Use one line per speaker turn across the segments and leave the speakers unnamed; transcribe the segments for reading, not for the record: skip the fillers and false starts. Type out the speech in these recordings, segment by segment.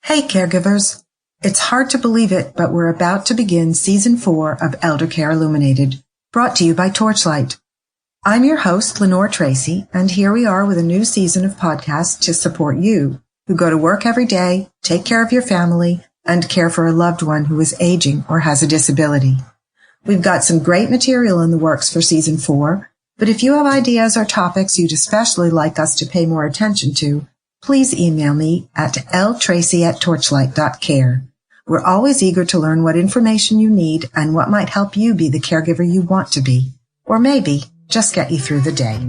Hey caregivers! It's hard to believe it, but we're about to begin Season 4 of Eldercare Illuminated, brought to you by Torchlight. I'm your host, Lenore Tracy, and here we are with a new season of podcasts to support you, who go to work every day, take care of your family, and care for a loved one who is aging or has a disability. We've got some great material in the works for Season 4, but if you have ideas or topics you'd especially like us to pay more attention to, please email me at ltracy@torchlight.care. We're always eager to learn what information you need and what might help you be the caregiver you want to be. Or maybe just get you through the day.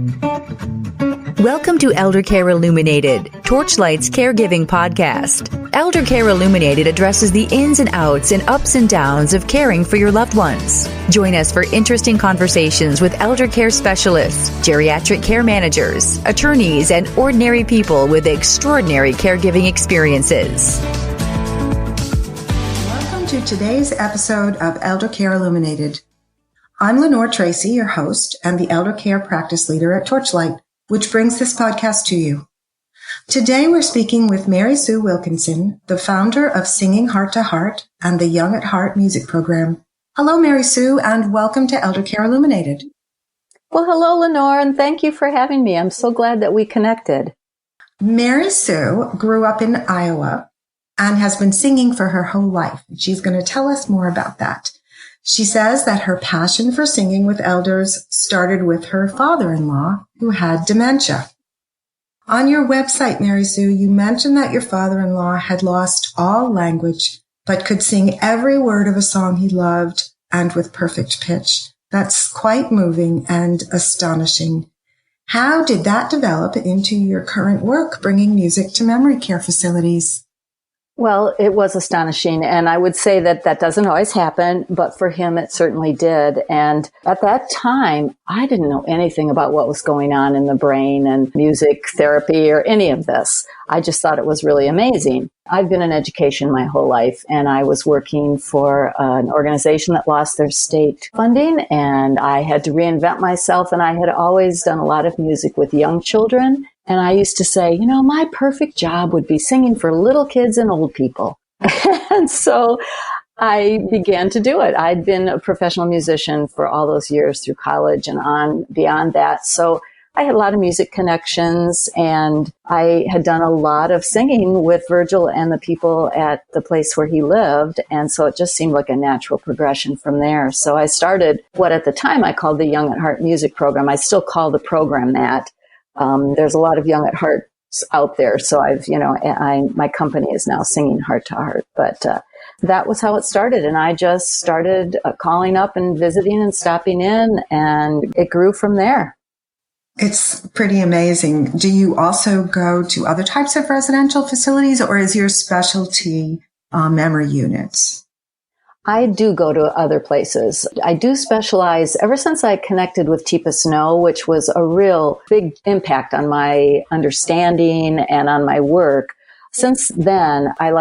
Welcome to Eldercare Illuminated, Torchlight's caregiving podcast. Eldercare Illuminated addresses the ins and outs and ups and downs of caring for your loved ones. Join us for interesting conversations with elder care specialists, geriatric care managers, attorneys, and ordinary people with extraordinary caregiving experiences.
Welcome to today's episode of Eldercare Illuminated. I'm Lenore Tracy, your host and the elder care practice leader at Torchlight, which brings this podcast to you. Today we're speaking with Mary Sue Wilkinson, the founder of Singing Heart to Heart and the Young at Heart music program. Hello, Mary Sue, and welcome to Eldercare Illuminated.
Well, hello, Lenore, and thank you for having me. I'm so glad that we connected.
Mary Sue grew up in Iowa and has been singing for her whole life. She's going to tell us more about that. She says that her passion for singing with elders started with her father-in-law, who had dementia. On your website, Mary Sue, you mentioned that your father-in-law had lost all language, but could sing every word of a song he loved and with perfect pitch. That's quite moving and astonishing. How did that develop into your current work, bringing music to memory care facilities?
Well, it was astonishing, and I would say that that doesn't always happen, but for him it certainly did. And at that time, I didn't know anything about what was going on in the brain and music therapy or any of this. I just thought it was really amazing. I've been in education my whole life, and I was working for an organization that lost their state funding, and I had to reinvent myself, and I had always done a lot of music with young children. And I used to say, my perfect job would be singing for little kids and old people. And so I began to do it. I'd been a professional musician for all those years through college and on beyond that. So I had a lot of music connections, and I had done a lot of singing with Virgil and the people at the place where he lived. And so it just seemed like a natural progression from there. So I started what at the time I called the Young at Heart music program. I still call the program that. There's a lot of Young at Hearts out there. So my company is now Singing Heart to Heart, but, that was how it started. And I just started calling up and visiting and stopping in, and it grew from there.
It's pretty amazing. Do you also go to other types of residential facilities, or is your specialty memory units?
I do go to other places. I do specialize ever since I connected with Teepa Snow, which was a real big impact on my understanding and on my work. Since then, I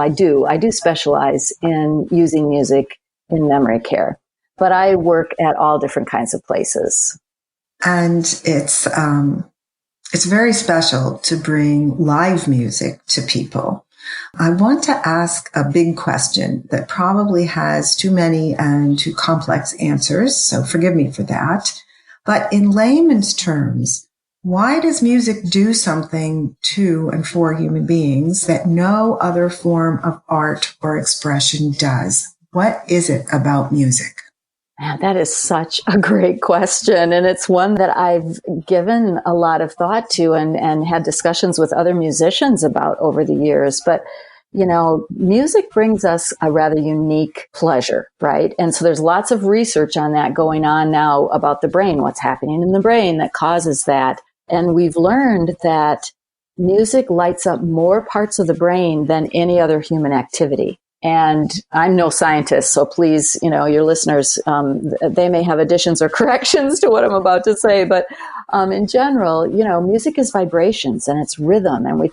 do specialize in using music in memory care, but I work at all different kinds of places.
And it's very special to bring live music to people. I want to ask a big question that probably has too many and too complex answers, so forgive me for that. But in layman's terms, why does music do something to and for human beings that no other form of art or expression does? What is it about music?
Man, that is such a great question. And it's one that I've given a lot of thought to and had discussions with other musicians about over the years. But, music brings us a rather unique pleasure, right? And so there's lots of research on that going on now about the brain, what's happening in the brain that causes that. And we've learned that music lights up more parts of the brain than any other human activity. And I'm no scientist, so please, your listeners, they may have additions or corrections to what I'm about to say. But in general, music is vibrations and it's rhythm. And we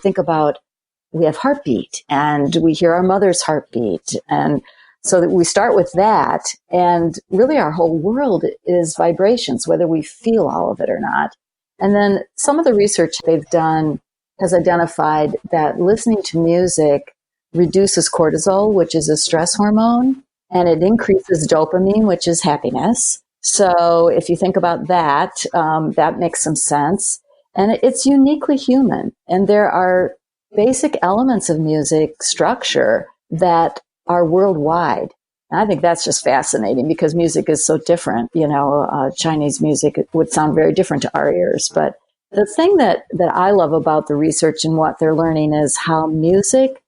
have heartbeat and we hear our mother's heartbeat. And so that we start with that. And really our whole world is vibrations, whether we feel all of it or not. And then some of the research they've done has identified that listening to music reduces cortisol, which is a stress hormone, and it increases dopamine, which is happiness. So if you think about that, that makes some sense. And it's uniquely human. And there are basic elements of music structure that are worldwide. And I think that's just fascinating because music is so different. Chinese music would sound very different to our ears. But the thing that I love about the research and what they're learning is how music,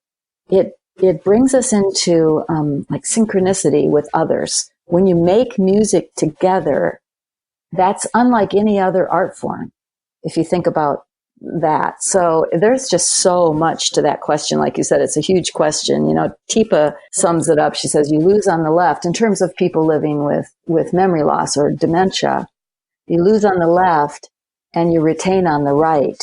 it brings us into like synchronicity with others. When you make music together, that's unlike any other art form, if you think about that. So there's just so much to that question. Like you said, it's a huge question. Teepa sums it up. She says, you lose on the left in terms of people living with memory loss or dementia. You lose on the left and you retain on the right.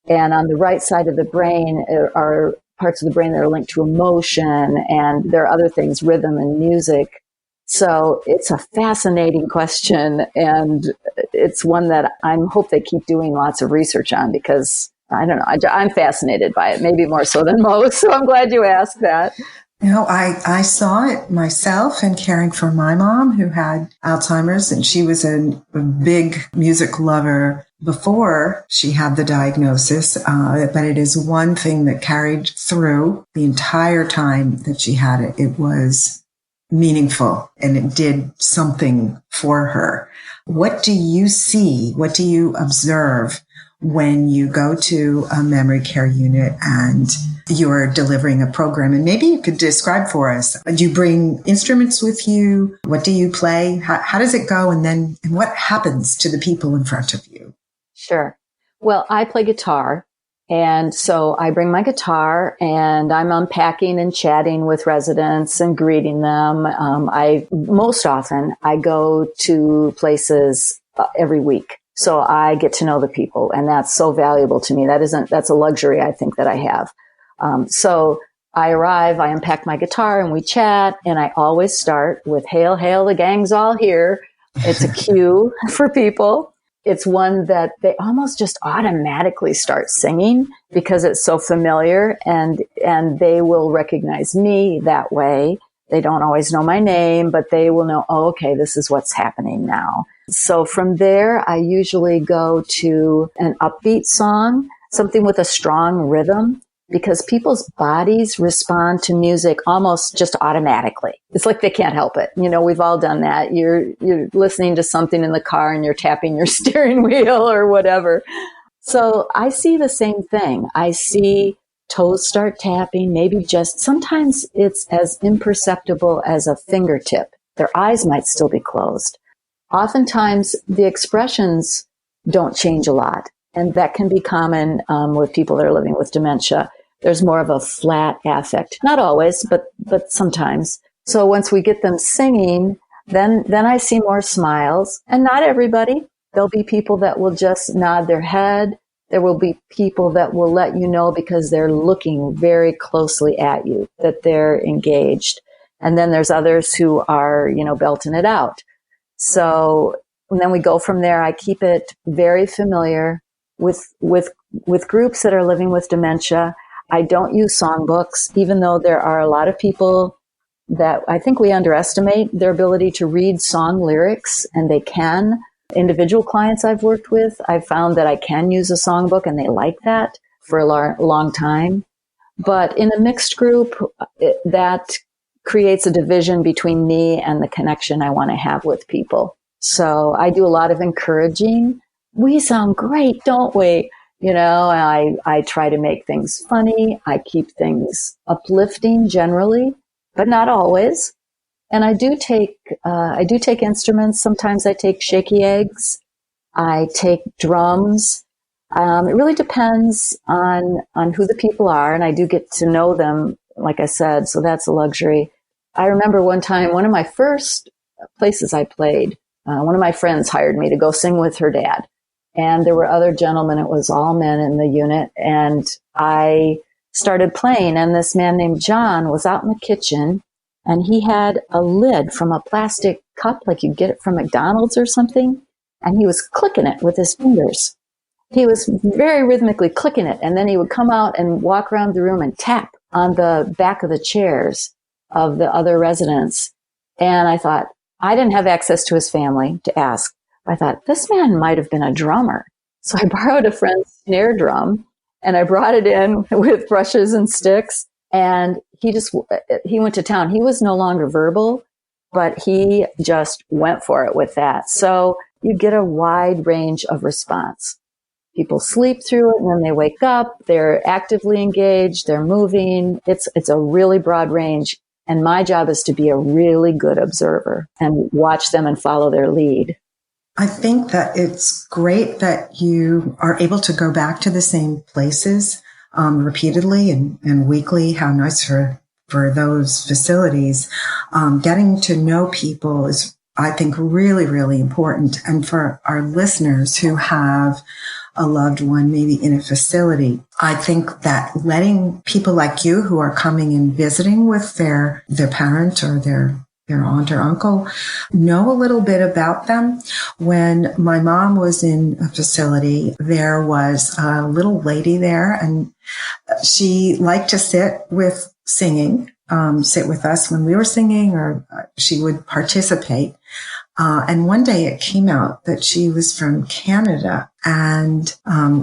And on the right side of the brain are parts of the brain that are linked to emotion, and there are other things, rhythm and music. So it's a fascinating question, and it's one that I hope they keep doing lots of research on because, I don't know, I'm fascinated by it, maybe more so than most. So I'm glad you asked that.
I saw it myself in caring for my mom who had Alzheimer's, and she was a big music lover before she had the diagnosis. But it is one thing that carried through the entire time that she had it. It was meaningful and it did something for her. What do you see? What do you observe when you go to a memory care unit and you're delivering a program? And maybe you could describe for us, do you bring instruments with you? What do you play? How does it go? And what happens to the people in front of you?
Sure. Well, I play guitar. And so I bring my guitar and I'm unpacking and chatting with residents and greeting them. Most often I go to places every week. So I get to know the people, and that's so valuable to me. That's a luxury I think that I have. So I arrive, I unpack my guitar and we chat, and I always start with hail, hail, the gang's all here. It's a cue for people. It's one that they almost just automatically start singing because it's so familiar, and they will recognize me that way. They don't always know my name, but they will know, oh, okay, this is what's happening now. So from there, I usually go to an upbeat song, something with a strong rhythm, because people's bodies respond to music almost just automatically. It's like they can't help it. We've all done that. You're listening to something in the car and you're tapping your steering wheel or whatever. So I see the same thing. I see toes start tapping, maybe just sometimes it's as imperceptible as a fingertip. Their eyes might still be closed. Oftentimes the expressions don't change a lot. And that can be common with people that are living with dementia. There's more of a flat affect. Not always, but sometimes. So once we get them singing, then I see more smiles. And not everybody. There'll be people that will just nod their head. There will be people that will let you know because they're looking very closely at you, that they're engaged. And then there's others who are, belting it out. So and then we go from there. I keep it very familiar with groups that are living with dementia. I don't use songbooks, even though there are a lot of people that I think we underestimate their ability to read song lyrics, and they can. Individual clients I've worked with, I've found that I can use a songbook, and they like that for a long time. But in a mixed group, that creates a division between me and the connection I want to have with people. So I do a lot of encouraging. We sound great, don't we? I try to make things funny. I keep things uplifting generally, but not always. And I do take instruments. Sometimes I take shaky eggs. I take drums. It really depends on who the people are, and I do get to know them, like I said, so that's a luxury. I remember one time, one of my first places I played, one of my friends hired me to go sing with her dad. And there were other gentlemen. It was all men in the unit. And I started playing, and this man named John was out in the kitchen, and he had a lid from a plastic cup, like you get it from McDonald's or something. And he was clicking it with his fingers. he was very rhythmically clicking it. And then he would come out and walk around the room and tap on the back of the chairs of the other residents. And I thought, I didn't have access to his family to ask. I thought, this man might have been a drummer. So I borrowed a friend's snare drum and I brought it in with brushes and sticks. And he went to town. He was no longer verbal, but he just went for it with that. So you get a wide range of response. People sleep through it and then they wake up. They're actively engaged. They're moving. It's a really broad range. And my job is to be a really good observer and watch them and follow their lead.
I think that it's great that you are able to go back to the same places repeatedly and weekly. How nice for those facilities. Getting to know people is, I think, really, really important. And for our listeners who have a loved one maybe in a facility, I think that letting people like you who are coming and visiting with their parent or their aunt or uncle know a little bit about them. When my mom was in a facility, there was a little lady there, and she liked to sit with us when we were singing, or she would participate. And one day it came out that she was from Canada, and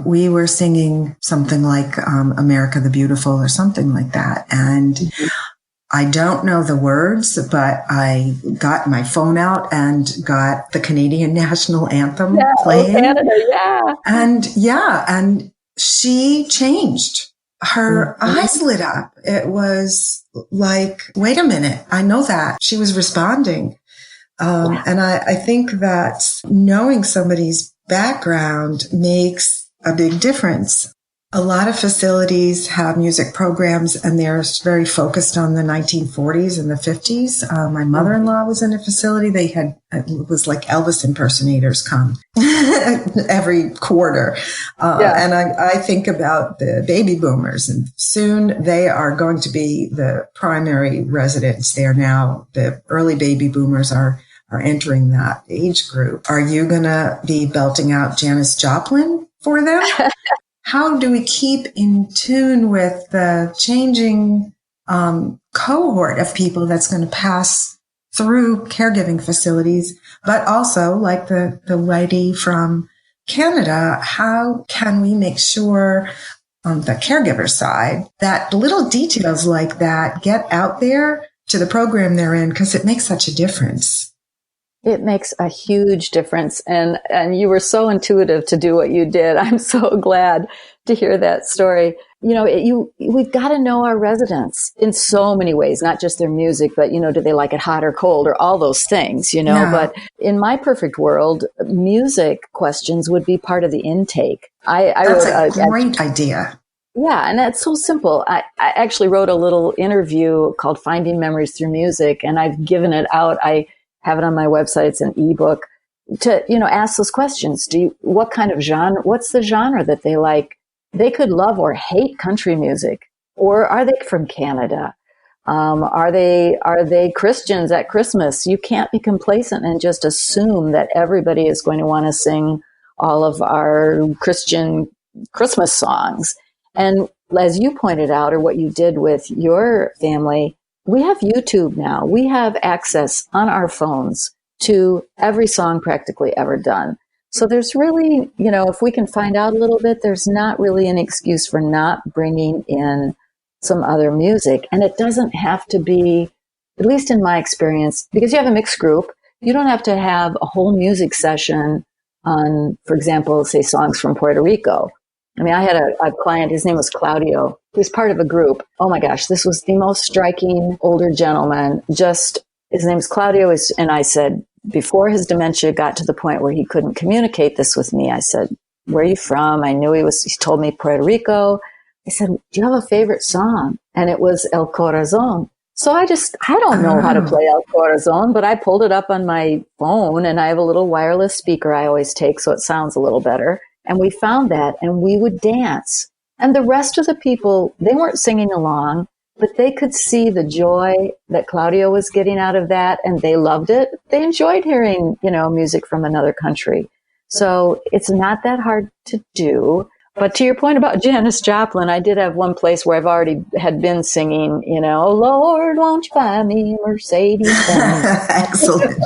we were singing something like America the Beautiful or something like that. And I don't know the words, but I got my phone out and got the Canadian national anthem playing. Oh, Canada, and she changed. Her eyes lit up. It was like, wait a minute, I know that. She was responding. And I think that knowing somebody's background makes a big difference. A lot of facilities have music programs, and they're very focused on the 1940s and the 50s. My mother-in-law was in a facility. It was like Elvis impersonators come every quarter. And I think about the baby boomers, and soon they are going to be the primary residents there now. The early baby boomers are entering that age group. Are you going to be belting out Janis Joplin for them? How do we keep in tune with the changing cohort of people that's going to pass through caregiving facilities, but also, like the lady from Canada, how can we make sure on the caregiver side that little details like that get out there to the program they're in, because it makes such a difference?
It makes a huge difference. And you were so intuitive to do what you did. I'm so glad to hear that story. You know, we've got to know our residents in so many ways, not just their music, but, do they like it hot or cold or all those things, Yeah. But in my perfect world, music questions would be part of the intake.
That's a great idea.
Yeah, and that's so simple. I actually wrote a little interview called Finding Memories Through Music, and I've given it out. I have it on my website. It's an ebook to, ask those questions. What kind of genre, what's the genre that they like? They could love or hate country music, or are they from Canada? Are they Christians at Christmas? You can't be complacent and just assume that everybody is going to want to sing all of our Christian Christmas songs. And as you pointed out, or what you did with your family, we have YouTube now. We have access on our phones to every song practically ever done. So there's really, if we can find out a little bit, there's not really an excuse for not bringing in some other music. And it doesn't have to be, at least in my experience, because you have a mixed group, you don't have to have a whole music session on, for example, say songs from Puerto Rico. I mean, I had a client, his name was Claudio. He was part of a group. Oh my gosh, this was the most striking older gentleman. His name is Claudio. And I said, before his dementia got to the point where he couldn't communicate this with me, I said, where are you from? I knew he told me Puerto Rico. I said, do you have a favorite song? And it was El Corazon. So I don't know how to play El Corazon, but I pulled it up on my phone, and I have a little wireless speaker I always take, so it sounds a little better. And we found that, and we would dance. And the rest of the people, they weren't singing along, but they could see the joy that Claudio was getting out of that, and they loved it. They enjoyed hearing, music from another country. So it's not that hard to do. But to your point about Janis Joplin, I did have one place where I've already had been singing, oh, Lord, won't you buy me a Mercedes?
Excellent.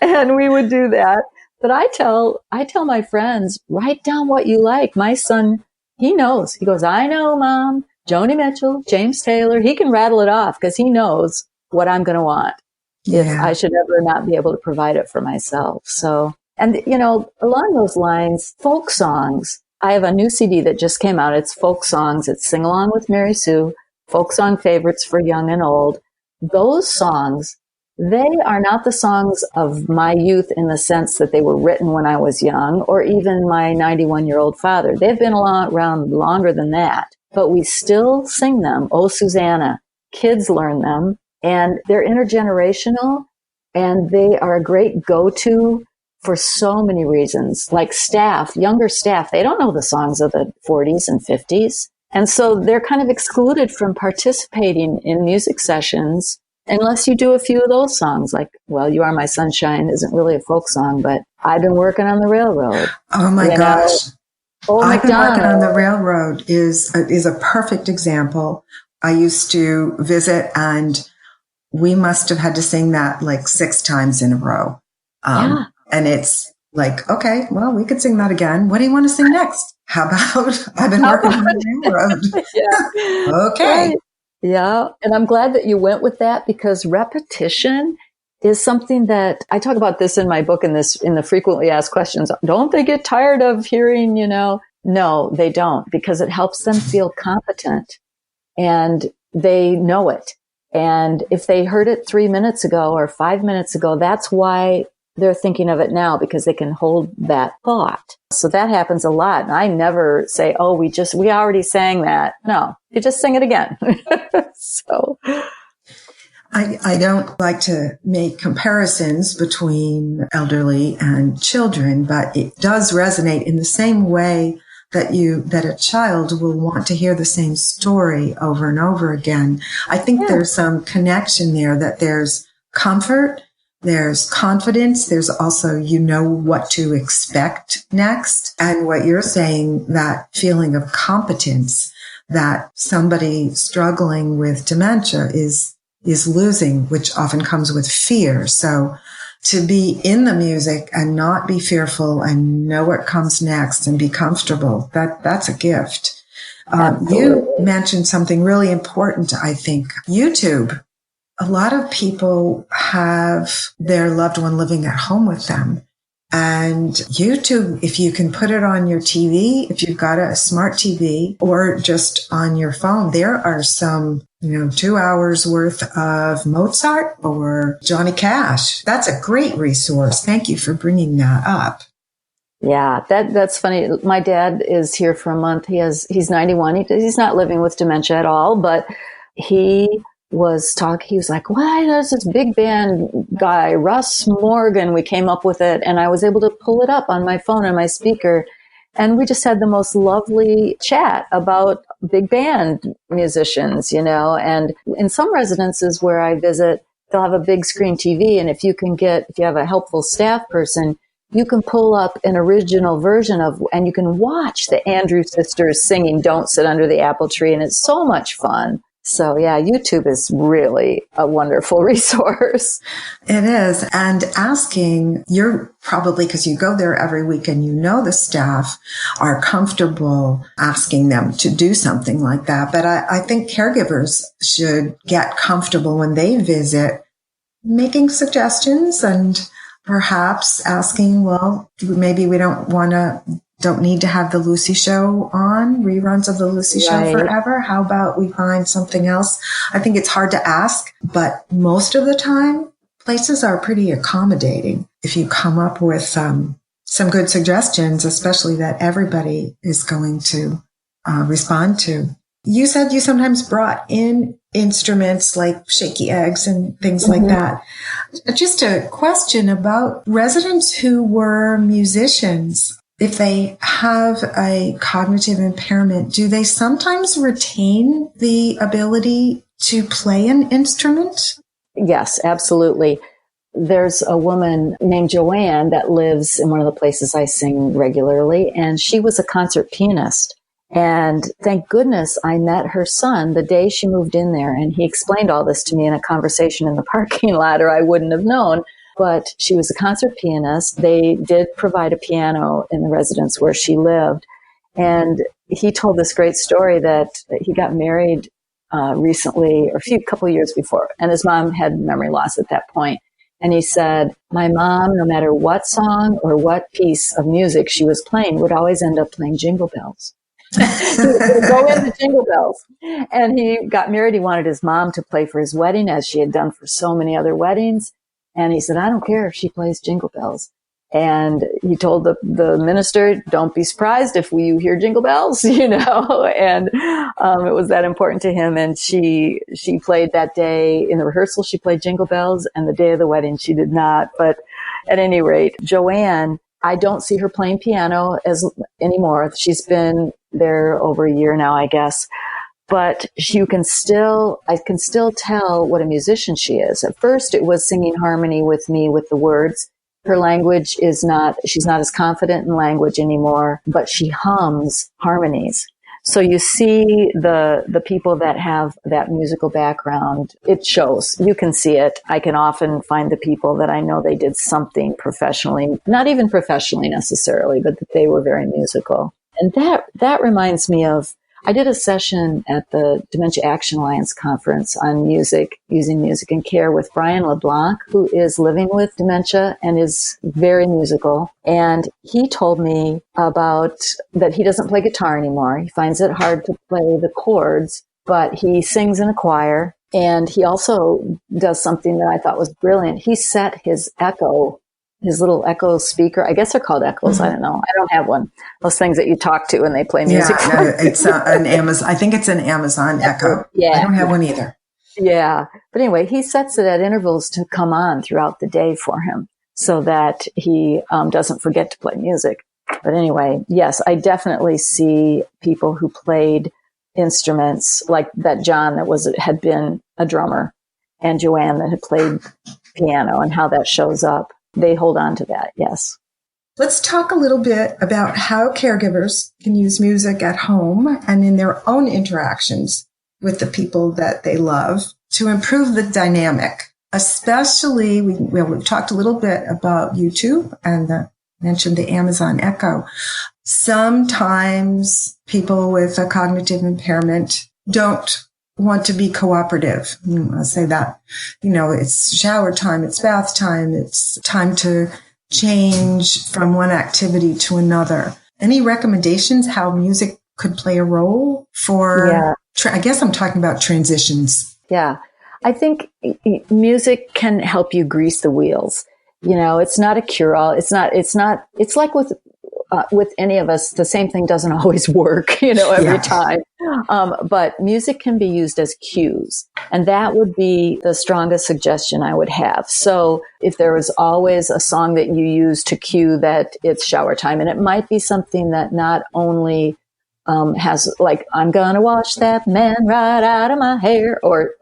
And we would do that. But I tell my friends, write down what you like. My son, he knows. He goes, I know, Mom, Joni Mitchell, James Taylor. He can rattle it off because he knows what I'm going to want if I should ever not be able to provide it for myself. So, and, along those lines, folk songs. I have a new CD that just came out. It's folk songs. It's Sing Along with Mary Sue, folk song favorites for young and old. Those songs, they are not the songs of my youth in the sense that they were written when I was young or even my 91-year-old father. They've been around longer than that, but we still sing them. Oh, Susanna. Kids learn them, and they're intergenerational, and they are a great go-to for so many reasons. Like younger staff, they don't know the songs of the 40s and 50s. And so they're kind of excluded from participating in music sessions unless you do a few of those songs. Like, well, You Are My Sunshine isn't really a folk song, but I've been working on the railroad.
Oh my gosh.
I've been
working on the railroad is a perfect example. I used to visit, and we must have had to sing that like 6 times in a row. And it's like, okay, well, we could sing that again. What do you want to sing next? How about I've been working on the railroad?
Yeah.
Okay.
Right. Yeah. And I'm glad that you went with that, because repetition is something that I talk about this in my book, in the frequently asked questions. Don't they get tired of hearing, No, they don't, because it helps them feel competent and they know it. And if they heard it 3 minutes ago or 5 minutes ago, that's why they're thinking of it now, because they can hold that thought. So that happens a lot. And I never say, oh, we already sang that. No, you just sing it again. So
I don't like to make comparisons between elderly and children, but it does resonate in the same way that a child will want to hear the same story over and over again. I think there's some connection there, that there's comfort, there's confidence, there's also, what to expect next. And what you're saying, that feeling of competence that somebody struggling with dementia is losing, which often comes with fear. So to be in the music and not be fearful and know what comes next and be comfortable, that's a gift. You mentioned something really important, I think. YouTube. A lot of people have their loved one living at home with them. And YouTube, if you can put it on your TV, if you've got a smart TV, or just on your phone, there are some, 2 hours worth of Mozart or Johnny Cash. That's a great resource. Thank you for bringing that up.
Yeah, that's funny. My dad is here for a month. He's 91. He's not living with dementia at all, but he was like, well, there's this big band guy, Russ Morgan. We came up with it, and I was able to pull it up on my phone and my speaker. And we just had the most lovely chat about big band musicians, and in some residences where I visit, they'll have a big screen TV. And if you have a helpful staff person, you can pull up an original version and you can watch the Andrews Sisters singing Don't Sit Under the Apple Tree. And it's so much fun. So yeah, YouTube is really a wonderful resource.
It is. And you're probably, because you go there every week and the staff are comfortable asking them to do something like that. But I think caregivers should get comfortable when they visit, making suggestions and perhaps asking, well, maybe we don't need to have the Lucy Show on, reruns of the Lucy Show forever. How about we find something else? I think it's hard to ask, but most of the time, places are pretty accommodating if you come up with some good suggestions, especially that everybody is going to respond to. You said you sometimes brought in instruments like shaky eggs and things like that. Just a question about residents who were musicians. If they have a cognitive impairment, do they sometimes retain the ability to play an instrument?
Yes, absolutely. there's a woman named Joanne that lives in one of the places I sing regularly, and she was a concert pianist. And thank goodness I met her son the day she moved in there, and he explained all this to me in a conversation in the parking lot, or I wouldn't have known. But she was a concert pianist. They did provide a piano in the residence where she lived. And he told this great story that he got married recently, or a couple of years before, and his mom had memory loss at that point. And he said, my mom, no matter what song or what piece of music she was playing, would always end up playing Jingle Bells. He would go into Jingle Bells. And he got married. He wanted his mom to play for his wedding, as she had done for so many other weddings. And he said, I don't care if she plays Jingle Bells. And he told the minister, don't be surprised if you hear Jingle Bells, and it was that important to him. And she played that day in the rehearsal. She played Jingle Bells, and the day of the wedding, she did not. But at any rate, Joanne, I don't see her playing piano anymore. She's been there over a year now, I guess. But I can still tell what a musician she is. At first, it was singing harmony with me with the words. Her language she's not as confident in language anymore, but she hums harmonies. So you see the people that have that musical background, it shows. You can see it. I can often find the people that I know they did something professionally, not even professionally necessarily, but that they were very musical. And that reminds me of, I did a session at the Dementia Action Alliance conference on music, using music in care, with Brian LeBlanc, who is living with dementia and is very musical. And he told me about that he doesn't play guitar anymore. He finds it hard to play the chords, but he sings in a choir. And he also does something that I thought was brilliant. He set his little Echo speaker. I guess they're called Echoes. I don't know. I don't have one. Those things that you talk to and they play music.
Yeah, no, it's an Amazon. I think it's an Amazon Echo.
Yeah.
I don't have one either.
Yeah. But anyway, he sets it at intervals to come on throughout the day for him so that he doesn't forget to play music. But anyway, yes, I definitely see people who played instruments like that John had been a drummer, and Joanne that had played piano, and how that shows up. They hold on to that, yes.
Let's talk a little bit about how caregivers can use music at home and in their own interactions with the people that they love to improve the dynamic. Especially, we've talked a little bit about YouTube and mentioned the Amazon Echo. Sometimes people with a cognitive impairment don't want to be cooperative. I'll say that, it's shower time, it's bath time, it's time to change from one activity to another. Any recommendations how music could play a role for, I guess I'm talking about transitions.
Yeah. I think music can help you grease the wheels. It's not a cure-all. It's like with any of us, the same thing doesn't always work, every time. But music can be used as cues. And that would be the strongest suggestion I would have. So if there was always a song that you use to cue that it's shower time, and it might be something that not only has like, I'm gonna wash that man right out of my hair, or,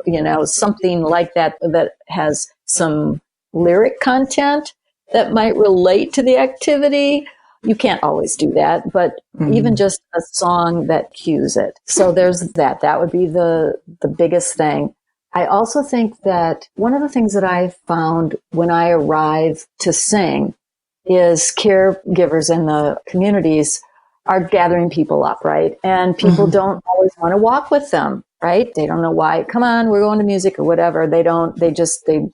something like that has some lyric content that might relate to the activity. You can't always do that, but even just a song that cues it. So there's that. That would be the biggest thing. I also think that one of the things that I found when I arrive to sing is caregivers in the communities are gathering people up, right? And people don't always want to walk with them, right? They don't know why. Come on, we're going to music or whatever. They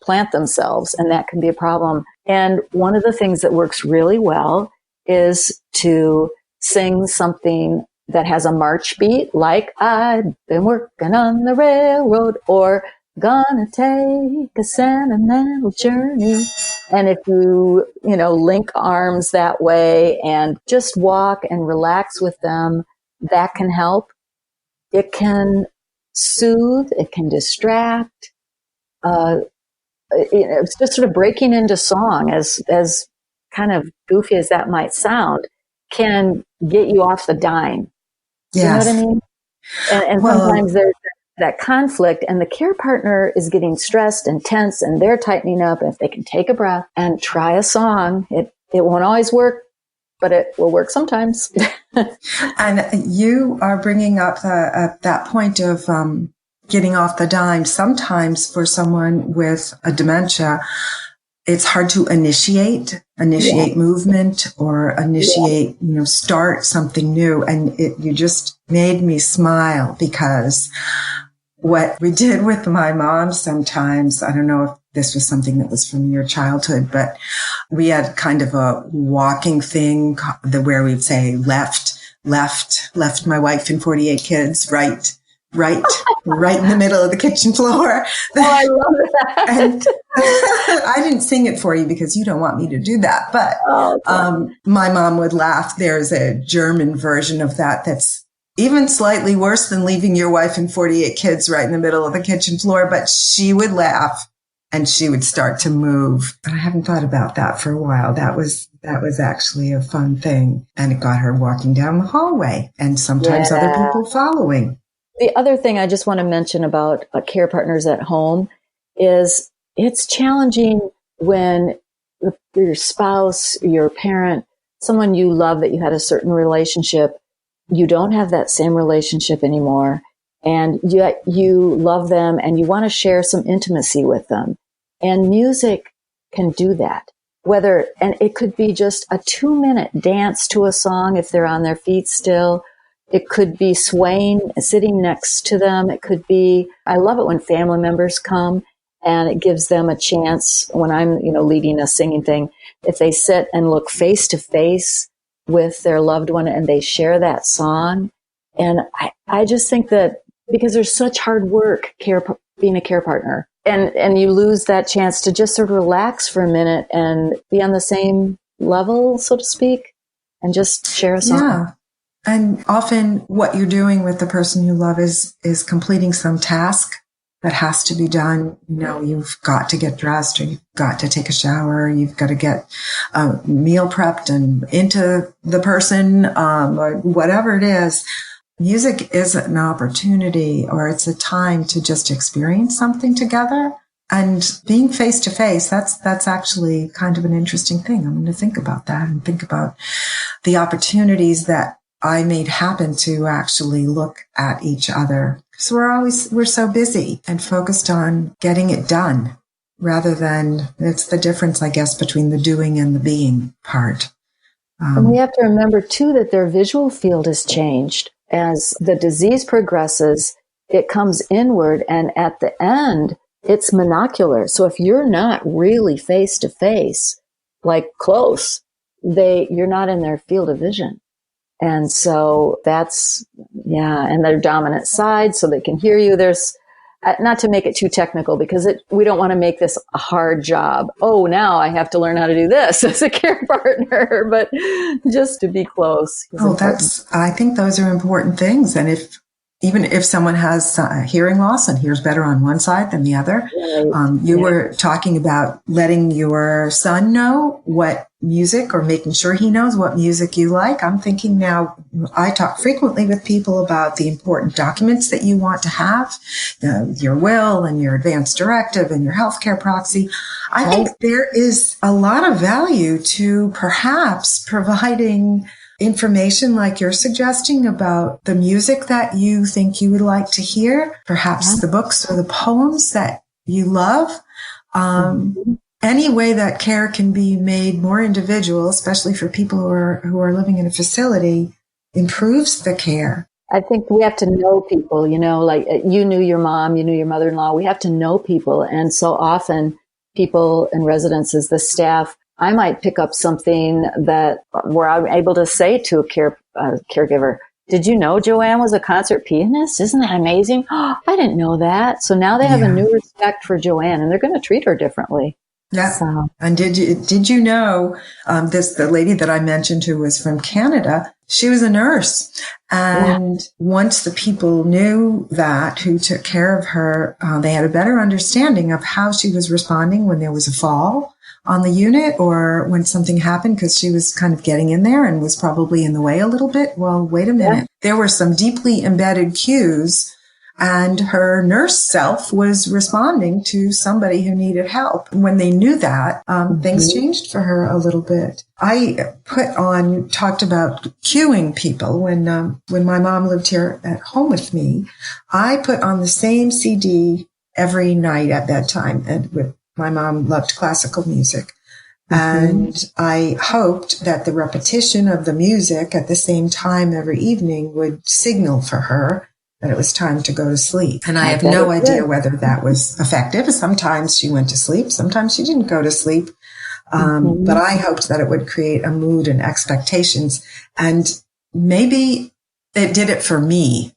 plant themselves, and that can be a problem. And one of the things that works really well is to sing something that has a march beat, like I've been working on the railroad, or gonna take a sentimental journey. And if you, link arms that way and just walk and relax with them, that can help. It can soothe, it can distract. It's just sort of breaking into song, as kind of goofy as that might sound, can get you off the dime.
Yes.
You know what I mean? And sometimes there's that conflict, and the care partner is getting stressed and tense, and they're tightening up. If they can take a breath and try a song, it won't always work, but it will work sometimes.
And you are bringing up that point of getting off the dime. Sometimes for someone with a dementia, it's hard to initiate movement or initiate, start something new. And you just made me smile, because what we did with my mom sometimes, I don't know if this was something that was from your childhood, but we had kind of a walking thing where we'd say left, my wife and 48 kids, right in the middle of the kitchen floor.
Oh, I love that.
And I didn't sing it for you because you don't want me to do that. But my mom would laugh. There's a German version of that that's even slightly worse than leaving your wife and 48 kids right in the middle of the kitchen floor. But she would laugh and she would start to move. But I haven't thought about that for a while. That was actually a fun thing. And it got her walking down the hallway and sometimes other people following.
The other thing I just want to mention about care partners at home is it's challenging when your spouse, your parent, someone you love that you had a certain relationship, you don't have that same relationship anymore, and yet you love them and you want to share some intimacy with them. And music can do that. And it could be just a 2-minute dance to a song if they're on their feet still. It could be swaying, sitting next to them. It could be, I love it when family members come and it gives them a chance when I'm, leading a singing thing. If they sit and look face to face with their loved one and they share that song. And I just think that because there's such hard work being a care partner, and you lose that chance to just sort of relax for a minute and be on the same level, so to speak, and just share a song.
Yeah. And often what you're doing with the person you love is completing some task that has to be done. You've got to get dressed, or you've got to take a shower. You've got to get meal prepped and into the person, or whatever it is. Music is an opportunity, or it's a time to just experience something together. And being face to face, that's actually kind of an interesting thing. I'm going to think about that and think about the opportunities that I made happen to actually look at each other. Because we're so busy and focused on getting it done, rather than, it's the difference, I guess, between the doing and the being part.
And we have to remember too that their visual field has changed. As the disease progresses, it comes inward, and at the end, it's monocular. So if you're not really face to face, like close, you're not in their field of vision. And so that's, and their dominant side, so they can hear you. There's, not to make it too technical, because we don't want to make this a hard job. Oh, now I have to learn how to do this as a care partner, but just to be close.
I think those are important things. And even if someone has hearing loss and hears better on one side than the other, you were talking about letting your son know what music, or making sure he knows what music you like. I'm thinking now, I talk frequently with people about the important documents that you want to have, your will and your advance directive and your healthcare proxy. I think there is a lot of value to perhaps providing information like you're suggesting about the music that you think you would like to hear, perhaps the books or the poems that you love. Any way that care can be made more individual, especially for people who are living in a facility, improves the care.
I think we have to know people, like you knew your mom, you knew your mother-in-law. We have to know people. And so often people in residences, the staff, I might pick up something where I'm able to say to a caregiver, did you know Joanne was a concert pianist? Isn't that amazing? Oh, I didn't know that. So now they have a new respect for Joanne, and they're going to treat her differently.
Yeah. So. And did you know, the lady that I mentioned who was from Canada, she was a nurse. And once the people knew that, who took care of her, they had a better understanding of how she was responding when there was a fall on the unit, or when something happened, because she was kind of getting in there and was probably in the way a little bit. Well, wait a minute. There were some deeply embedded cues and her nurse self was responding to somebody who needed help. When they knew that, things changed for her a little bit. I talked about cueing people. When my mom lived here at home with me, I put on the same CD every night at bedtime. And my mom loved classical music. And I hoped that the repetition of the music at the same time every evening would signal for her that it was time to go to sleep. And I have no idea whether that was effective. Sometimes she went to sleep. Sometimes she didn't go to sleep. But I hoped that it would create a mood and expectations. And maybe it did it for me.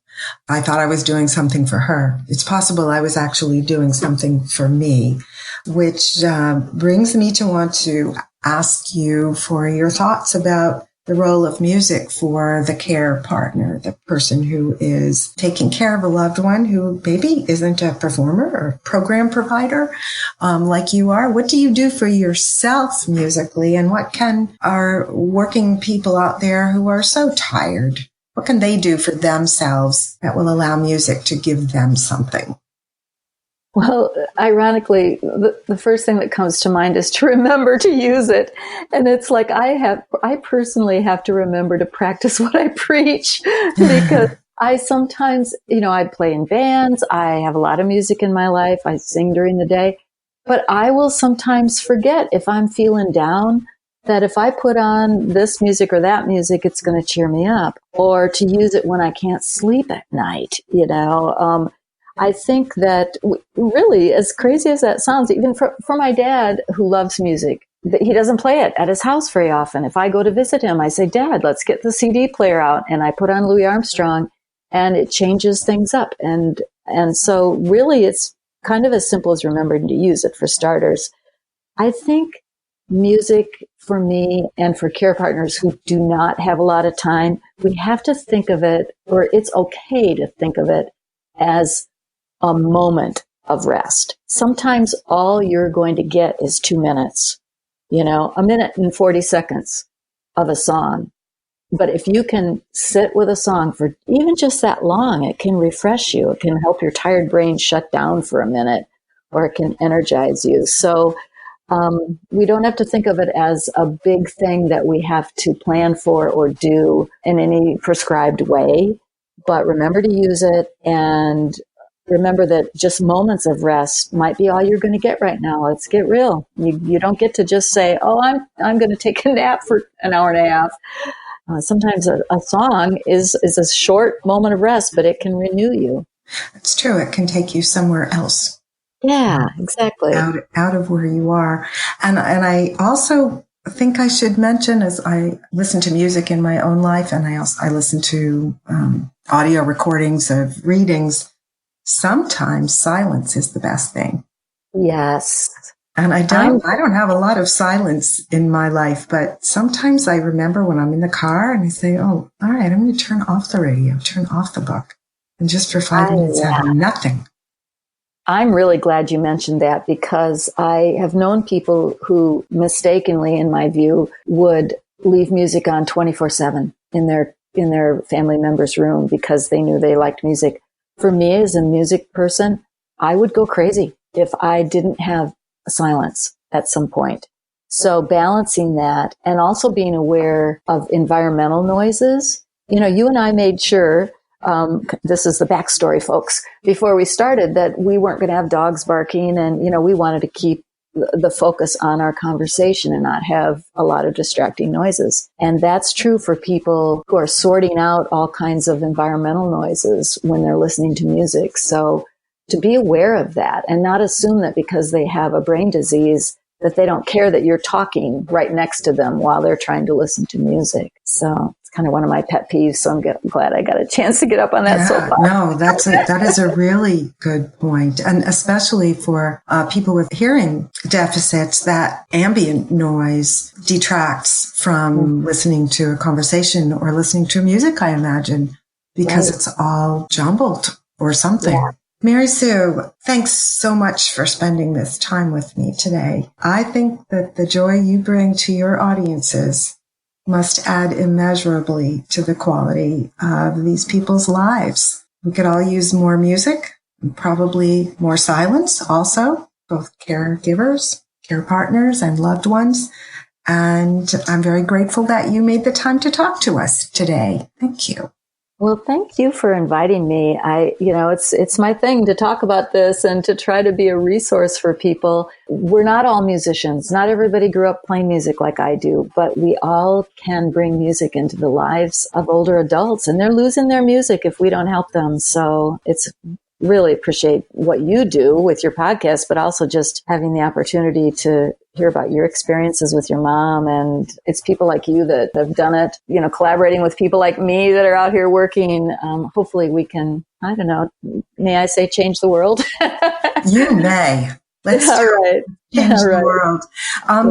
I thought I was doing something for her. It's possible I was actually doing something for me, which brings me to want to ask you for your thoughts about the role of music for the care partner, the person who is taking care of a loved one who maybe isn't a performer or program provider like you are. What do you do for yourself musically, and what can our working people out there who are so tired, what can they do for themselves that will allow music to give them something?
Well, ironically, the first thing that comes to mind is to remember to use it. And it's like I personally have to remember to practice what I preach, because I sometimes, I play in bands. I have a lot of music in my life. I sing during the day, but I will sometimes forget, if I'm feeling down, that if I put on this music or that music, it's going to cheer me up, or to use it when I can't sleep at night, I think that really, as crazy as that sounds, even for my dad who loves music, he doesn't play it at his house very often. If I go to visit him, I say, Dad, let's get the CD player out. And I put on Louis Armstrong, and it changes things up. And so really it's kind of as simple as remembering to use it, for starters. I think music for me and for care partners who do not have a lot of time, we have to think of it, or it's okay to think of it, as a moment of rest. Sometimes all you're going to get is 2 minutes, a minute and 40 seconds of a song. But if you can sit with a song for even just that long, it can refresh you. It can help your tired brain shut down for a minute, or it can energize you. So we don't have to think of it as a big thing that we have to plan for or do in any prescribed way, but remember to use it, and remember that just moments of rest might be all you're going to get right now. Let's get real. You don't get to just say, oh, I'm going to take a nap for an hour and a half. Sometimes a song is a short moment of rest, but it can renew you.
It's true. It can take you somewhere else.
Yeah, exactly.
Out of where you are. And I also think I should mention, as I listen to music in my own life, and I listen to audio recordings of readings, sometimes silence is the best thing.
Yes.
And I don't have a lot of silence in my life, but sometimes I remember when I'm in the car and I say, oh, all right, I'm going to turn off the radio, turn off the book, and just for 5 minutes have nothing.
I'm really glad you mentioned that, because I have known people who mistakenly, in my view, would leave music on 24/7 in their family member's room because they knew they liked music. For me, as a music person, I would go crazy if I didn't have silence at some point. So balancing that, and also being aware of environmental noises. You and I made sure, this is the backstory, folks, before we started, that we weren't going to have dogs barking, and, we wanted to keep the focus on our conversation and not have a lot of distracting noises. And that's true for people who are sorting out all kinds of environmental noises when they're listening to music. So to be aware of that and not assume that because they have a brain disease that they don't care that you're talking right next to them while they're trying to listen to music. So it's kind of one of my pet peeves. So I'm glad I got a chance to get up on that soapbox.
No, that is a really good point. And especially for people with hearing deficits, that ambient noise detracts from listening to a conversation or listening to music, I imagine, because it's all jumbled or something. Yeah. Mary Sue, thanks so much for spending this time with me today. I think that the joy you bring to your audiences must add immeasurably to the quality of these people's lives. We could all use more music, and probably more silence also, both caregivers, care partners, and loved ones. And I'm very grateful that you made the time to talk to us today. Thank you.
Well, thank you for inviting me. It's my thing to talk about this and to try to be a resource for people. We're not all musicians. Not everybody grew up playing music like I do, but we all can bring music into the lives of older adults, and they're losing their music if we don't help them. So it's really appreciate what you do with your podcast, but also just having the opportunity to hear about your experiences with your mom. And it's people like you that have done it, collaborating with people like me that are out here working. Hopefully we can, I don't know, may I say change the world?
You may. Let's change the world.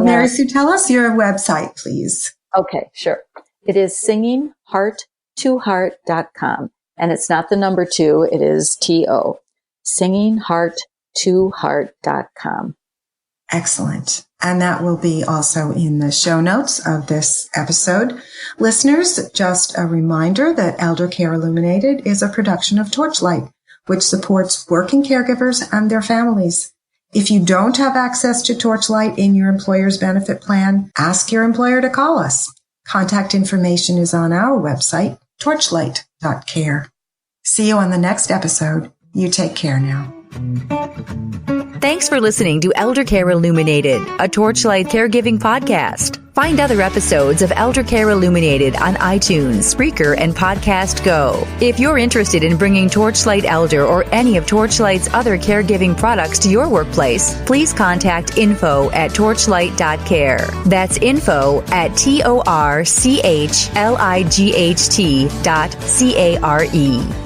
Mary Sue, tell us your website, please.
Okay, sure. It is singingheart2heart.com. And it's not the number 2, it is TO. Singingheart2heart.com.
Excellent. And that will be also in the show notes of this episode. Listeners, just a reminder that Eldercare Illuminated is a production of Torchlight, which supports working caregivers and their families. If you don't have access to Torchlight in your employer's benefit plan, ask your employer to call us. Contact information is on our website, torchlight.care. See you on the next episode. You take care now.
Thanks for listening to Eldercare Illuminated, a Torchlight caregiving podcast. Find other episodes of Eldercare Illuminated on iTunes, Spreaker, and Podcast Go. If you're interested in bringing Torchlight Elder or any of Torchlight's other caregiving products to your workplace, please contact info@torchlight.care. That's info@torchlight.care.